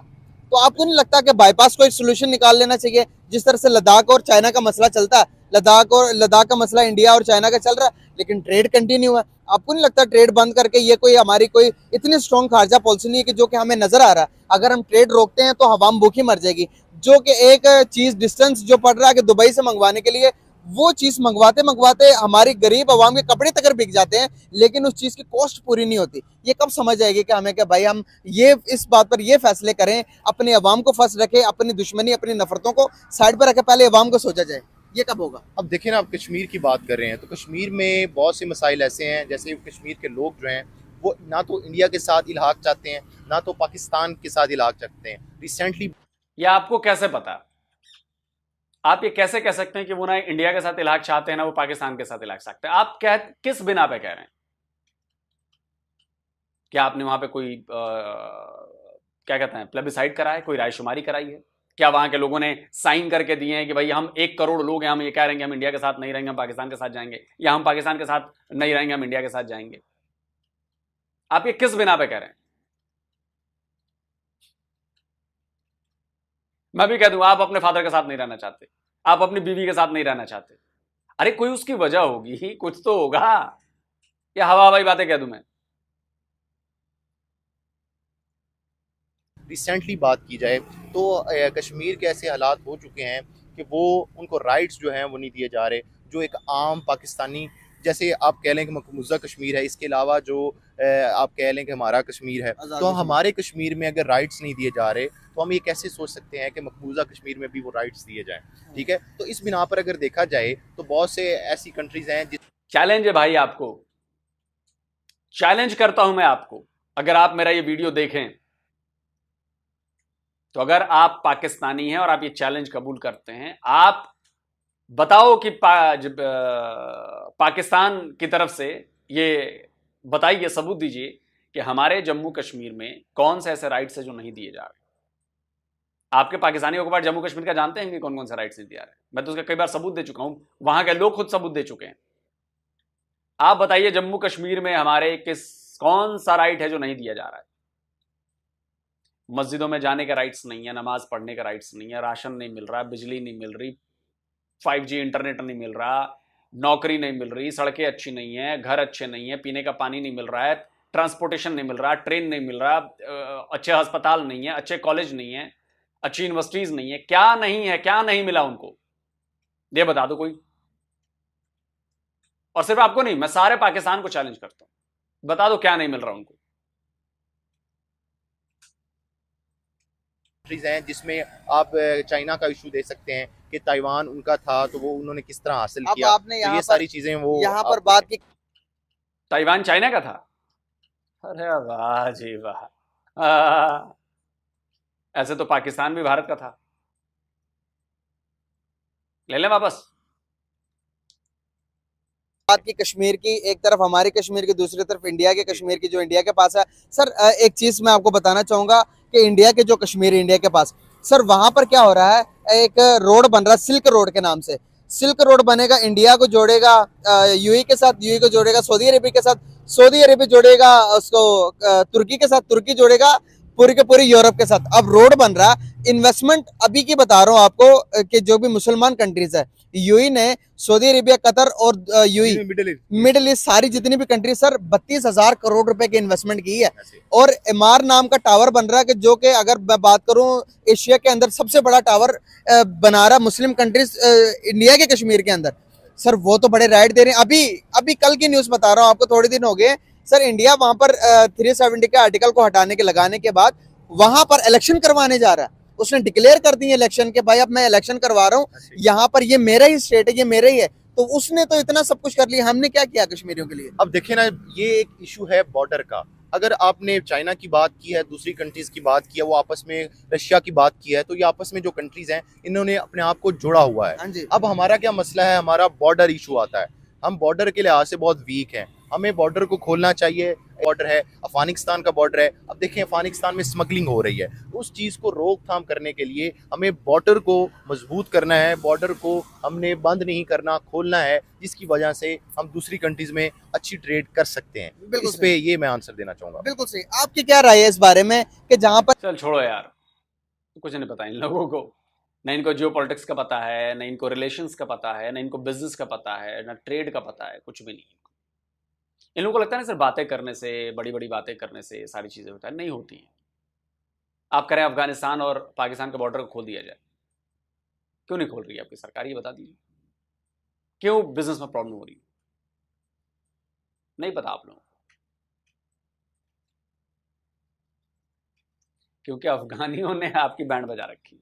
तो आपको नहीं लगता कि बाईपास कोई सोल्यूशन निकाल लेना चाहिए? जिस तरह से लद्दाख और चाइना का मसला चलता है, लद्दाख का मसला इंडिया और चाइना का चल रहा है, लेकिन ट्रेड कंटिन्यू है। आपको नहीं लगता ट्रेड बंद करके ये कोई हमारी कोई इतनी स्ट्रॉन्ग खारजा पॉलिसी नहीं है कि जो कि हमें नजर आ रहा है, अगर हम ट्रेड रोकते हैं तो हवाम भूखी मर जाएगी। जो कि एक चीज डिस्टेंस जो पड़ रहा है कि दुबई से मंगवाने के लिए, वो चीज मंगवाते मंगवाते हमारी गरीब आवाम के कपड़े तक बिक जाते हैं, लेकिन उस चीज की कॉस्ट पूरी नहीं होती। ये कब समझ आएगी कि हमें, कि भाई हम ये इस बात पर ये फैसले करें, अपने अवाम को फर्स्ट रखें, अपनी दुश्मनी अपनी नफरतों को साइड पर रखें, पहले अवाम को सोचा जाए। ये कब होगा? अब देखिए ना, आप कश्मीर की बात कर रहे हैं तो कश्मीर में बहुत से मसाइल ऐसे हैं, जैसे कश्मीर के लोग जो हैं वो ना तो इंडिया के साथ इल्हाक चाहते हैं, ना तो पाकिस्तान के साथ इल्हाक चाहते हैं। रिसेंटली ये आपको कैसे पता? आप ये कैसे कह सकते हैं कि वो ना इंडिया के साथ इलाक चाहते हैं ना वो पाकिस्तान के साथ इलाक चाहते हैं? आप किस बिना पे कह रहे हैं? क्या आपने वहां पे कोई क्या कहते हैं प्लेबिसाइड करा है, कोई रायशुमारी कराई है? क्या वहां के लोगों ने साइन करके दिए हैं कि भाई हम 1 करोड़ लोग हैं, हम ये कह रहे हैं कि हम इंडिया के साथ नहीं रहेंगे, हम पाकिस्तान के साथ जाएंगे, या हम पाकिस्तान के साथ नहीं रहेंगे, हम इंडिया के साथ जाएंगे? आप ये किस बिना पे कह रहे हैं? मैं भी कह दूं, आप अपने फादर के साथ नहीं रहना चाहते, आप अपनी बीवी के साथ नहीं रहना चाहते। अरे कोई उसकी वजह होगी, कुछ तो होगा, या हवा हवाई बातें कह दूं मैं? रिसेंटली बात की जाए तो कश्मीर के ऐसे हालात हो चुके हैं कि वो उनको राइट्स जो हैं वो नहीं दिए जा रहे, जो एक आम पाकिस्तानी, जैसे आप कह लें कि मकबूजा कश्मीर है, इसके अलावा जो आप कह लें कि हमारा कश्मीर है, तो हमारे कश्मीर में अगर राइट्स नहीं दिए जा रहे तो हम ये कैसे सोच सकते हैं कि मकबूजा कश्मीर में भी वो राइट्स दिए जाएं? ठीक है, तो इस बिना पर अगर देखा जाए तो बहुत से ऐसी कंट्रीज हैं चैलेंज है भाई, आपको चैलेंज करता हूं मैं आपको, अगर आप मेरा ये वीडियो देखें तो अगर आप पाकिस्तानी हैं और आप ये चैलेंज कबूल करते हैं, आप बताओ कि पाकिस्तान की तरफ से ये बताइए, सबूत दीजिए कि हमारे जम्मू कश्मीर में कौन से ऐसे राइट्स है जो नहीं दिए जा रहे। आपके पाकिस्तानी ऑक्युपाइड जम्मू कश्मीर का जानते हैं कि कौन कौन से राइट्स नहीं दिया रहे? मैं तो उसका कई बार सबूत दे चुका हूं, वहां के लोग खुद सबूत दे चुके हैं। आप बताइए जम्मू कश्मीर में हमारे कौन सा राइट है जो नहीं दिया जा रहा है? मस्जिदों में जाने के राइट्स नहीं है, नमाज पढ़ने के राइट्स नहीं है, राशन नहीं मिल रहा, बिजली नहीं मिल रही, 5G इंटरनेट नहीं मिल रहा, नौकरी नहीं मिल रही, सड़कें अच्छी नहीं है, घर अच्छे नहीं है, पीने का पानी नहीं मिल रहा है, ट्रांसपोर्टेशन नहीं मिल रहा, ट्रेन नहीं मिल रहा, अच्छे अस्पताल नहीं है, अच्छे कॉलेज नहीं है, अच्छी यूनिवर्सिटीज नहीं है। क्या नहीं है, क्या नहीं मिला उनको, ये बता दो कोई। और सिर्फ आपको नहीं, मैं सारे पाकिस्तान को चैलेंज करता हूं, बता दो क्या नहीं मिल रहा उनको। हैं जिसमें आप चाइना का इशू दे सकते हैं कि ताइवान उनका था तो वो उन्होंने किस तरह हासिल अब किया, आपने तो ये सारी चीजें वो यहाँ पर बात की। ताइवान चाइना का था? अरे वाह जी वाह, ऐसे तो पाकिस्तान भी भारत का था, ले लें वापस। बात की कश्मीर की, एक तरफ हमारी कश्मीर की, दूसरी तरफ इंडिया के कश्मीर की, जो इंडिया के पास है। सर एक चीज मैं आपको बताना चाहूंगा कि इंडिया के जो कश्मीर, इंडिया के पास सर, वहां पर क्या हो रहा है, एक रोड बन रहा है सिल्क रोड के नाम से। सिल्क रोड बनेगा, इंडिया को जोड़ेगा यूएई के साथ, यूएई को जोड़ेगा सऊदी अरेबिया के साथ, सऊदी अरेबिया जोड़ेगा उसको तुर्की के साथ, तुर्की जोड़ेगा पूरी के पूरी यूरोप के साथ। अब रोड बन रहा, इन्वेस्टमेंट अभी की बता रहा हूँ आपको कि जो भी मुसलमान कंट्रीज है, यूएई ने, सऊदी अरेबिया, कतर और यूएई, मिडिल ईस्ट, सारी जितनी भी कंट्री सर 32,000 करोड़ रुपए की इन्वेस्टमेंट की है। और एमआर नाम का टावर बन रहा है कि जो कि अगर मैं बात करूं एशिया के अंदर सबसे बड़ा टावर बना रहा मुस्लिम कंट्रीज इंडिया के कश्मीर के अंदर। सर वो तो बड़े राइट दे रहे हैं। अभी कल की न्यूज बता रहा हूँ आपको, थोड़े दिन हो गए सर, इंडिया वहां पर 370 के आर्टिकल को हटाने के, लगाने के बाद वहां पर इलेक्शन करवाने जा रहा है। उसने डिक्लेयर कर दी इलेक्शन के, भाई अब मैं इलेक्शन करवा रहा हूँ, यहाँ पर ये मेरा ही स्टेट है, ये मेरा ही है। तो उसने तो इतना सब कुछ कर लिया, हमने क्या किया कश्मीरियों के लिए? अब देखिए ना, ये एक इशू है बॉर्डर का। अगर आपने चाइना की बात की है, दूसरी कंट्रीज की बात की है, वो आपस में रशिया की बात की है, तो ये आपस में जो कंट्रीज हैं इन्होंने अपने आप को जोड़ा हुआ है। अब हमारा क्या मसला है, हमारा बॉर्डर इशू आता है। हम बॉर्डर के लिहाज से बहुत वीक हैं, हमें बॉर्डर को खोलना चाहिए। बॉर्डर है, अफगानिस्तान का बॉर्डर है, अब देखें अफगानिस्तान में स्मगलिंग हो रही है, उस चीज़ को रोकथाम करने के लिए हमें बॉर्डर को मजबूत करना है, बॉर्डर को हमने बंद नहीं करना, खोलना है, जिसकी वजह से हम दूसरी कंट्रीज में अच्छी ट्रेड कर सकते हैं। इस पे ये मैं आंसर देना चाहूँगा। बिल्कुल सही। आपकी क्या राय है इस बारे में कि जहाँ पर, चल छोड़ो यार, कुछ नहीं पता इन लोगों को, ना इनको जियो पॉलिटिक्स का पता है, ना इनको रिलेशंस का पता है, ना इनको बिजनेस का पता है, ना ट्रेड का पता है, कुछ भी नहीं। इन लोगों को लगता है ना सिर्फ बातें करने से, बड़ी बड़ी बातें करने से सारी चीज़ें होता है, नहीं होती हैं। आप करें अफगानिस्तान और पाकिस्तान के बॉर्डर को खोल दिया जाए, क्यों नहीं खोल रही है आपकी सरकार, ये बता दीजिए। क्यों बिजनेस में प्रॉब्लम हो रही है, नहीं पता आप लोगों को। क्योंकि अफगानियों ने आपकी बैंड बजा रखी है,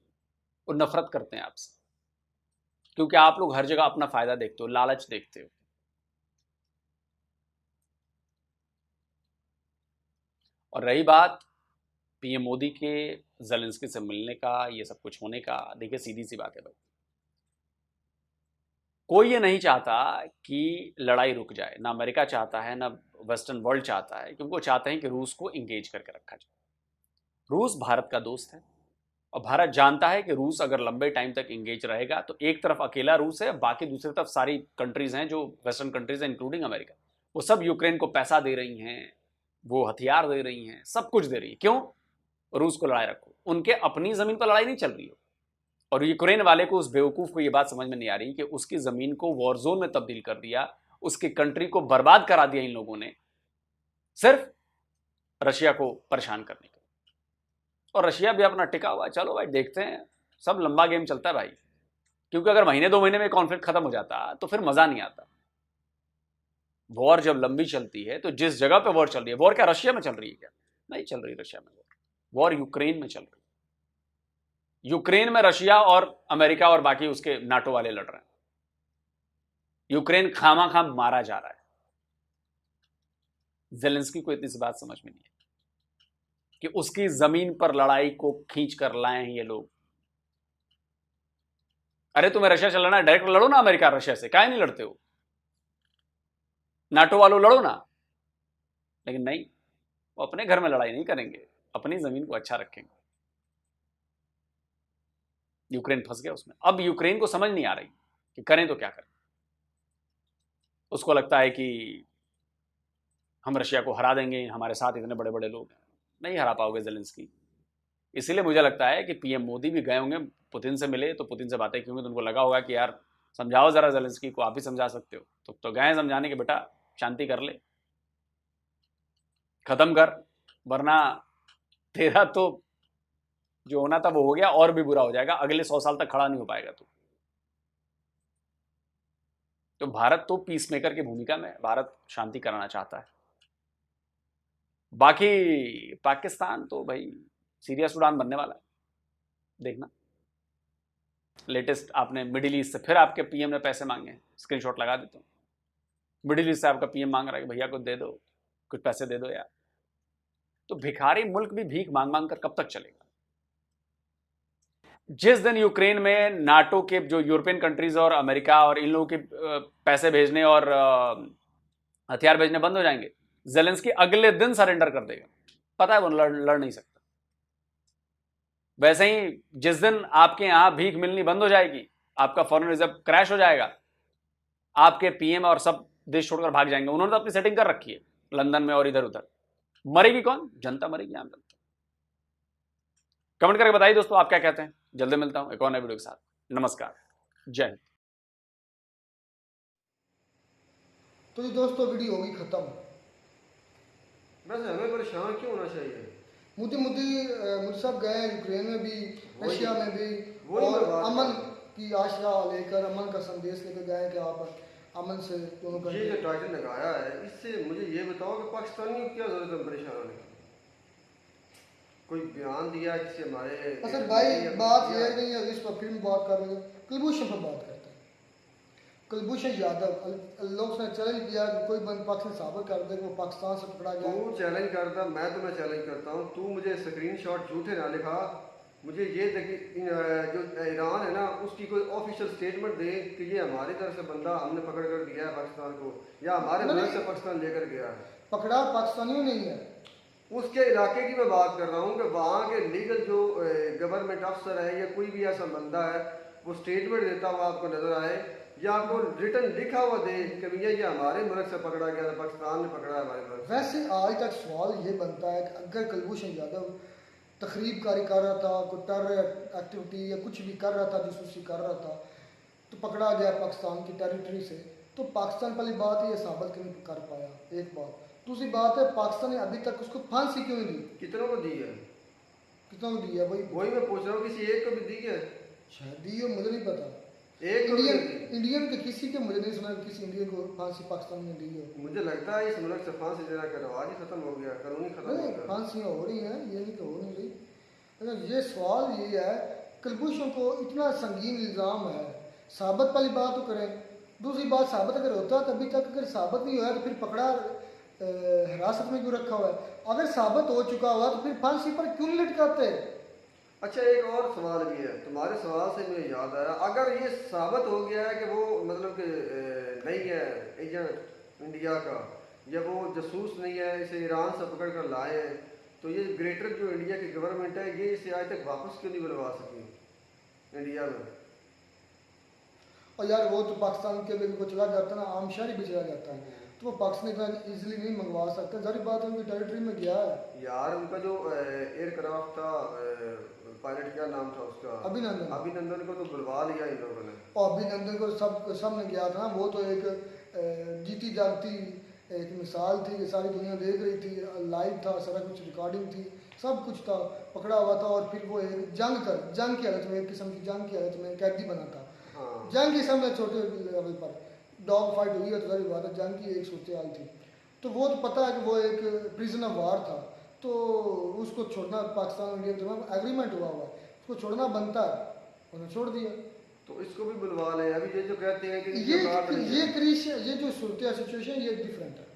वो नफरत करते हैं आपसे, क्योंकि आप लोग हर जगह अपना फायदा देखते हो, लालच देखते हो। और रही बात पीएम मोदी के ज़ेलेंस्की से मिलने का, ये सब कुछ होने का, देखिए सीधी सी बात है भाई, कोई ये नहीं चाहता कि लड़ाई रुक जाए, ना अमेरिका चाहता है, ना वेस्टर्न वर्ल्ड चाहता है, क्योंकि वो चाहते हैं कि रूस को इंगेज करके रखा जाए। रूस भारत का दोस्त है, और भारत जानता है कि रूस अगर लंबे टाइम तक इंगेज रहेगा तो एक तरफ अकेला रूस है, बाकी दूसरी तरफ सारी कंट्रीज हैं जो वेस्टर्न कंट्रीज हैं इंक्लूडिंग अमेरिका, वो सब यूक्रेन को पैसा दे रही हैं, वो हथियार दे रही हैं, सब कुछ दे रही है। क्यों? रूस को लड़ाई रखो। उनके अपनी जमीन पर लड़ाई नहीं चल रही हो। और यूक्रेन वाले को, उस बेवकूफ को ये बात समझ में नहीं आ रही कि उसकी जमीन को वॉर जोन में तब्दील कर दिया, उसकी कंट्री को बर्बाद करा दिया इन लोगों ने, सिर्फ रशिया को परेशान करने के। और रशिया भी अपना टिका हुआ है, चलो भाई देखते हैं, सब लंबा गेम चलता है भाई, क्योंकि अगर महीने 2 महीने में कॉन्फ्लिक्ट खत्म हो जाता तो फिर मजा नहीं आता। वॉर जब लंबी चलती है तो जिस जगह पे वॉर चल रही है, वॉर क्या रशिया में चल रही है क्या? नहीं चल रही रशिया में वॉर यूक्रेन में चल रही है। यूक्रेन में रशिया और अमेरिका और बाकी उसके नाटो वाले लड़ रहे हैं। यूक्रेन खामा खाम मारा जा रहा है। जेलेंस्की को इतनी सी बात समझ में नहीं है कि उसकी जमीन पर लड़ाई को खींच कर लाए हैं ये लोग। अरे तुम्हें रशिया से लड़ना है, डायरेक्ट लड़ो ना अमेरिका रशिया से, काहे नहीं लड़ते हो? नाटो वालों लड़ो ना। लेकिन नहीं, वो अपने घर में लड़ाई नहीं करेंगे, अपनी जमीन को अच्छा रखेंगे। यूक्रेन फंस गया उसमें। अब यूक्रेन को समझ नहीं आ रही कि करें तो क्या करें। उसको लगता है कि हम रशिया को हरा देंगे, हमारे साथ इतने बड़े बड़े लोग हैं। नहीं हरा पाओगे जेलेंस्की। इसीलिए मुझे लगता है कि पीएम मोदी भी गए होंगे, पुतिन से मिले, तो पुतिन से बातें की होंगी, तो उनको लगा होगा कि यार समझाओ जरा जेलेंस्की को, आप ही समझा सकते हो। तो गए समझाने के, बेटा शांति कर ले, खत्म कर, वरना तेरा तो जो होना था वो हो गया, और भी बुरा हो जाएगा, अगले 100 साल तक खड़ा नहीं हो पाएगा तू। तो भारत तो पीस मेकर की भूमिका में, भारत शांति कराना चाहता है। बाकी पाकिस्तान तो भाई सीरिया सूडान बनने वाला है, देखना। लेटेस्ट आपने मिडिल ईस्ट से फिर आपके पीएम ने पैसे मांगे, स्क्रीनशॉट लगा देता हूं। मिडिल ईस्ट से आपका पीएम मांग रहा है कि भैया कुछ दे दो, कुछ पैसे दे दो यार। तो भिखारी मुल्क भी भीख मांग मांग कर कब तक चलेगा? जिस दिन यूक्रेन में नाटो के जो यूरोपियन कंट्रीज और अमेरिका और इन लोगों के पैसे भेजने और हथियार भेजने बंद हो जाएंगे, जेलेंस्की अगले दिन सरेंडर कर देगा। पता है वो लड़ नहीं सकता। वैसे ही जिस दिन आपके यहां भीख मिलनी बंद हो जाएगी, आपका फॉरेन रिजर्व क्रैश हो जाएगा, आपके पीएम और सब देश छोड़कर भाग जाएंगे। उन्होंने तो अपनी सेटिंग कर रखी है लंदन में और इधर उधर। मरेगी कौन? जनता मरेगी, आम जनता। कमेंट करके बताइए दोस्तों आप क्या कहते हैं। जल्दी मिलता हूं एक और नए वीडियो के साथ। नमस्कार, जय हिंद। तो ये दोस्तों वीडियो होगी खत्म। वैसे हमें परेशान क्यों होना चाहिए? मुझे सब गए यूक्रेन में भी, रशिया में भी, वही और बात अमन की आशा लेकर, अमन का संदेश लेकर गए कि आप अमन से दोनों ये जो टाइटल लगाया है, इससे मुझे ये बताओ कि पाकिस्तानियों की क्या जरूरत है परेशान होने की? कोई बयान दिया जिससे हमारे असल भाई बात यह नहीं है, इस पर फिल्म बात कर रहे हैं, कुलभूषण पर बात करते हैं। कुलभूषण यादव, लोग ने चैलेंज किया कि कोई बंद पाकिस्तान साबित कर दे कि वो पाकिस्तान से पकड़ा गया। तू चैलेंज करता, मैं तुम्हें चैलेंज करता हूँ, तू मुझे स्क्रीनशॉट झूठे ना लिखा, मुझे ये जो ईरान है ना उसकी कोई ऑफिशियल स्टेटमेंट दे कि ये हमारी तरफ से बंदा हमने पकड़ कर दिया है पाकिस्तान को, या हमारे मुल्क से पाकिस्तान लेकर गया है। पकड़ा पाकिस्तानियों नहीं है, उसके इलाके की मैं बात कर रहा हूँ कि वहाँ के लीगल जो गवर्नमेंट अफसर है या कोई भी ऐसा बंदा है, वो स्टेटमेंट देता हुआ आपको नजर आए, या आपको रिटर्न लिखा हुआ दे कि भैया ये हमारे मुल्क से पकड़ा गया था, पाकिस्तान ने पकड़ा है हमारे मुल्क। वैसे आज तक सवाल ये बनता है कि अगर कुलभूषण यादव तखरीबकारी कर रहा था, कोई टेरर एक्टिविटी या कुछ भी कर रहा था, जासूसी कर रहा था, तो पकड़ा गया पाकिस्तान की टेरिटरी से, तो पाकिस्तान पहली बात ये साबित क्यों नहीं कर पाया? एक बात। दूसरी बात है पाकिस्तान ने अभी तक उसको फांसी क्यों नहीं दी? कितनों को दी है? कितनों को दी है? वही मैं पूछ रहा हूँ, किसी एक को भी दी है? शायद दी हो, मुझे नहीं पता। एक इंडियन के किसी के मुझे नहीं सुना किसी इंडियन को फांसी पाकिस्तान में दी हो। मुझे लगता है इस मुल्क से फांसी देना का रवाज ही खत्म हो गया, कानूनी खत्म हो गया। फांसियाँ हो रही हैं, ये नहीं कि हो नहीं रही। अगर ये सवाल ये है, कुलभूषण को इतना संगीन इल्ज़ाम है, साबित वाली बात तो करें। दूसरी बात, साबित अगर होता तो अभी तक अगर साबित नहीं हुआ तो फिर पकड़ा हिरासत में क्यों रखा हुआ है? अगर साबित हो चुका हुआ तो फिर फांसी पर क्यों नहीं लटकाते? अच्छा, एक और सवाल भी है, तुम्हारे सवाल से मुझे याद आया, अगर ये साबित हो गया है कि वो मतलब कि नहीं है एजेंट इंडिया का, या वो जासूस नहीं है, इसे ईरान से पकड़ कर लाए, तो ये ग्रेटर जो इंडिया की गवर्नमेंट है ये इसे आज तक वापस क्यों नहीं बनवा सकी इंडिया में? और यार वो तो पाकिस्तान के भी चला जाता है ना, आम शहरी भी चला जाता है, तो वो पाकिस्तान इतना इजीली नहीं मंगवा सकते। सारी बात उनकी टेरिटरी में गया है। यार उनका जो एयरक्राफ्ट था, पायलट क्या नाम था उसका, अभिनंदन को तो बुलवा लिया इन लोगों ने। और अभिनंदन को सब ने गया था, वो तो एक जीती जागती एक मिसाल थी कि सारी दुनिया देख रही थी, लाइव था, सारा कुछ रिकॉर्डिंग थी, सब कुछ था, पकड़ा हुआ था। और फिर वो एक जंग की हालत में, एक किस्म की जंग की हालत में कैदी बना था। जंग की समय छोटे लेवल पर डॉग फाइट हुई है तो सारी बात है, जंग की एक सूरत हाल थी। तो वो तो पता है कि वो एक प्रिजन ऑफ वार था, तो उसको छोड़ना, पाकिस्तान इंडिया के एग्रीमेंट हुआ हुआ है, उसको छोड़ना बनता है, उन्होंने छोड़ दिया। तो इसको भी बुलवा लें। अभी ये जो कहते हैं कि ये जो सूरत सिचुएशन ये डिफरेंट है।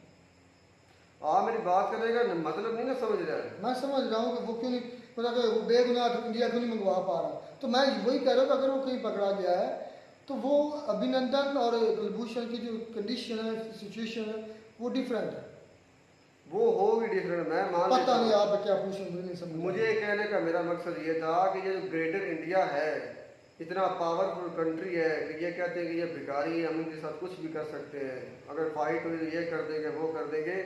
मेरी बात करेगा न, मतलब नहीं ना समझ रहा है। मैं समझ रहा हूँ कि वो क्यों नहीं, मतलब वो बेगुनाह इंडिया क्यों नहीं मंगवा पा रहा। तो मैं वही कह रहा हूँ कि अगर वो कहीं पकड़ा गया है तो वो अभिनंदन और कुलभूषण की जो कंडीशन है, सिचुएशन है, वो डिफरेंट है। वो होगी डिफरेंट, मैं मान पता नहीं आप क्या पूछें, मुझे नहीं समझ। मुझे कहने का मेरा मकसद ये था कि ये जो ग्रेटर इंडिया है, इतना पावरफुल कंट्री है कि ये कहते हैं कि ये भिखारी है, हम इनके साथ कुछ भी कर सकते हैं, अगर फाइट हुई तो ये कर देंगे, वो कर देंगे,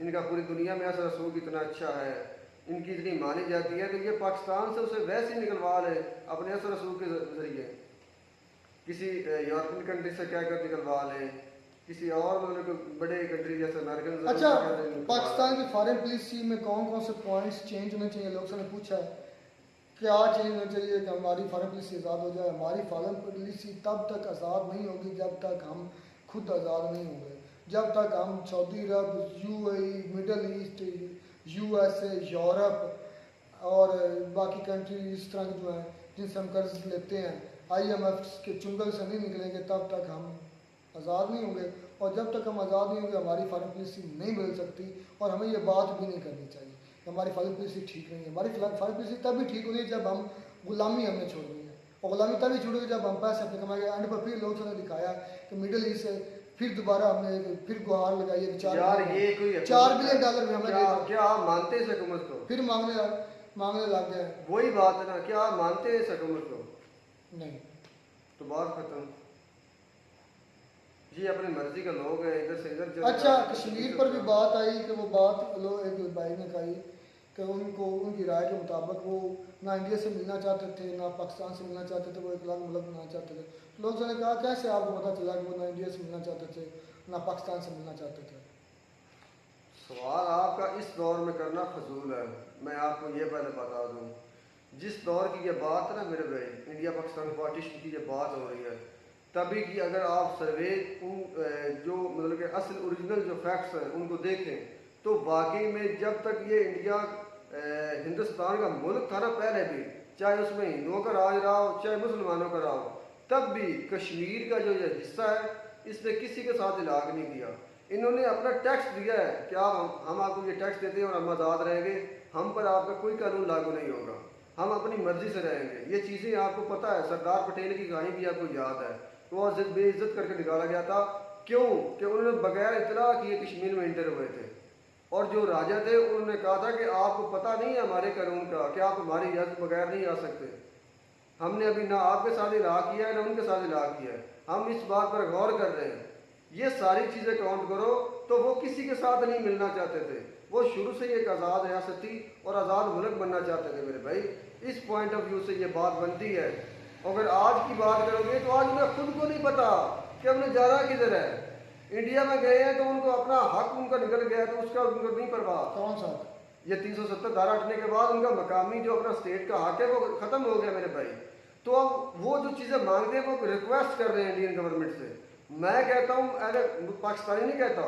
इनका पूरी दुनिया में असर रसूख इतना अच्छा है, इनकी इतनी मानी जाती है, तो ये पाकिस्तान से उसे वैसे ही निकलवा ले अपने असर रसूख के जरिए, किसी यूरोपियन कंट्री से क्या कर निकलवा ले, किसी और मतलब बड़े कंट्री जैसे अमेरिकन। अच्छा, पाकिस्तान की फॉरेन पॉलिसी में कौन कौन से पॉइंट्स चेंज होने चाहिए? लोग ने पूछा है क्या चेंज होना चाहिए कि हमारी फॉरेन पॉलिसी आज़ाद हो जाए। हमारी फॉरेन पॉलिसी तब तक आज़ाद नहीं होगी जब तक हम खुद आज़ाद नहीं होंगे, जब तक हम Saudi Arab, UAE, Middle East, USA, Europe और बाकी कंट्री इस तरह के जो हैं जिनसे हम कर्ज लेते हैं, IMF के चुंगल से नहीं निकलेंगे तब तक हम आज़ाद नहीं होंगे। और जब तक हम आज़ाद नहीं होंगे हमारी फॉरेन पॉलिसी नहीं बदल सकती। और हमें ये बात भी नहीं करनी चाहिए कि हमारी फॉरेन पॉलिसी ठीक नहीं है। हमारी फॉरेन पॉलिसी तभी ठीक होगी जब हम गुलामी हमने छोड़नी है, और गुलामी तभी छूटेगी जब हम पैसे अपने कमाएंगे। एंड पर फिर लोगों ने दिखाया कि मिडल ईस्ट से फिर दोबारा हमने फिर गुहार लगाई है कि $4 बिलियन में हमें क्या आप मानते हैं हुकूमत को? फिर मांगने लग गए। वही बात है ना, क्या आप मानते हैं इस हुकूमत को? नहीं, तो बात खत्म। ये अपनी मर्जी का लोग हैं, इधर से इधर। अच्छा, कश्मीर पर भी बात आई कि वो बात लोग एक भाई ने कही कि उनको उनकी राय के मुताबिक वो ना इंडिया से मिलना चाहते थे ना पाकिस्तान से मिलना चाहते थे, वो एक अलग मुल्क बनाना चाहते थे। लोगों ने कहा कैसे आपको पता चला कि वो ना इंडिया से मिलना चाहते थे ना पाकिस्तान से मिलना चाहते थे? सवाल आपका इस दौर में करना फजूल है। मैं आपको ये पहले बता दूं, जिस दौर की ये बात है ना मेरे भाई, इंडिया पाकिस्तान पार्टीशन की ये बात हो रही है, तभी कि अगर आप सर्वे उन जो मतलब कि असल ओरिजिनल जो फैक्ट्स हैं उनको देखें तो वाकई में जब तक ये इंडिया हिंदुस्तान का मुल्क था ना, पहले भी चाहे उसमें हिंदुओं का राज रहा हो चाहे मुसलमानों का रहा हो, तब भी कश्मीर का जो ये हिस्सा है इसने किसी के साथ इलाक नहीं किया। इन्होंने अपना टैक्स दिया है कि आप हम आपको ये टैक्स देते हैं और हम आज़ाद रहेंगे, हम पर आपका कोई कानून लागू नहीं होगा, हम अपनी मर्जी से रहेंगे। ये चीज़ें आपको पता है, सरदार पटेल की कहानी भी आपको याद है, तो वह बेइज्जत करके निकाला गया था। क्यों? कि उन्होंने बगैर इतला किए कश्मीर में इंटर हुए थे, और जो राजा थे उन्होंने कहा था कि आपको पता नहीं है हमारे कानून का कि आप हमारी इजाज़त बगैर नहीं आ सकते। हमने अभी ना आपके साथ इलाहा किया है ना उनके साथ इलाहा किया है, हम इस बात पर गौर कर रहे हैं। ये सारी चीज़ें काउंट करो तो वो किसी के साथ नहीं मिलना चाहते थे, वो शुरू से एक आज़ाद रियासत थी और आज़ाद मुल्क बनना चाहते थे मेरे भाई। इस पॉइंट ऑफ व्यू से ये बात बनती है। अगर आज की बात करोगे तो आज उन्हें खुद को नहीं पता कि हमने जाना किधर है। इंडिया में गए हैं तो उनको अपना हक उनका निकल गया तो उसका उनको नहीं परवाह। कौन सा? ये 370 धारा हटने के बाद उनका मकामी जो अपना स्टेट का हक है वो खत्म हो गया मेरे भाई। तो अब वो जो चीज़ें मांगते हैं वो रिक्वेस्ट कर रहे हैं इंडियन गवर्नमेंट से। मैं कहता हूँ एज ए पाकिस्तानी नहीं कहता,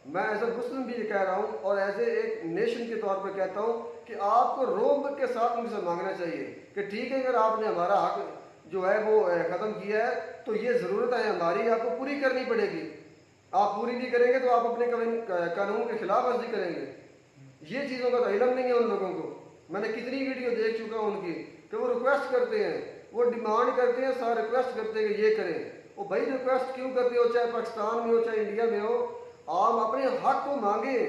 मैं एज ए मुस्लिम भी कह रहा हूँ और एज ए एक नेशन के तौर पर कहता हूँ कि आपको रोब के साथ उनसे मांगना चाहिए कि ठीक है, अगर आपने हमारा हक जो है वो ख़त्म किया है तो ये ज़रूरत है हमारी, आपको पूरी करनी पड़ेगी। आप पूरी नहीं करेंगे तो आप अपने कानून के खिलाफ वर्जी करेंगे। ये चीज़ों का तो इल्म नहीं है उन लोगों को। मैंने कितनी वीडियो देख चुका हूँ उनकी कि वो रिक्वेस्ट करते हैं, वो डिमांड करते हैं, सारा रिक्वेस्ट करते हैं कि ये करें। वो भाई रिक्वेस्ट क्यों करते हो, चाहे पाकिस्तान में हो चाहे इंडिया में हो, आप अपने हक को मांगे।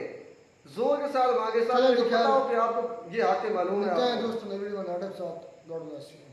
जोर के साथ मांगे, साथ चलो, आपको तो पता हो कि आपको ये हक मालूम है मिलते हैं आपको। दोस्तों नई वीडियो में, नाटक साथ, गॉड ब्लेस यू।